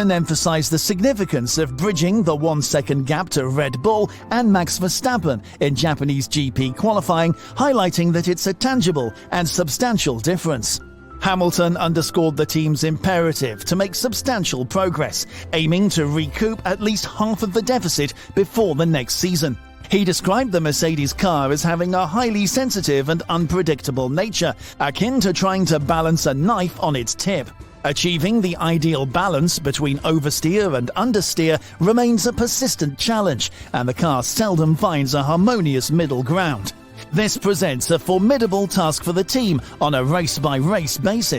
and emphasized the significance of bridging the 1 second gap to Red Bull and Max Verstappen in Japanese GP qualifying, highlighting that it's a tangible and substantial difference. Hamilton underscored the team's imperative to make substantial progress, aiming to recoup at least half of the deficit before the next season. He described the Mercedes car as having a highly sensitive and unpredictable nature, akin to trying to balance a knife on its tip. Achieving the ideal balance between oversteer and understeer remains a persistent challenge, and the car seldom finds a harmonious middle ground. This presents a formidable task for the team on a race-by-race basis.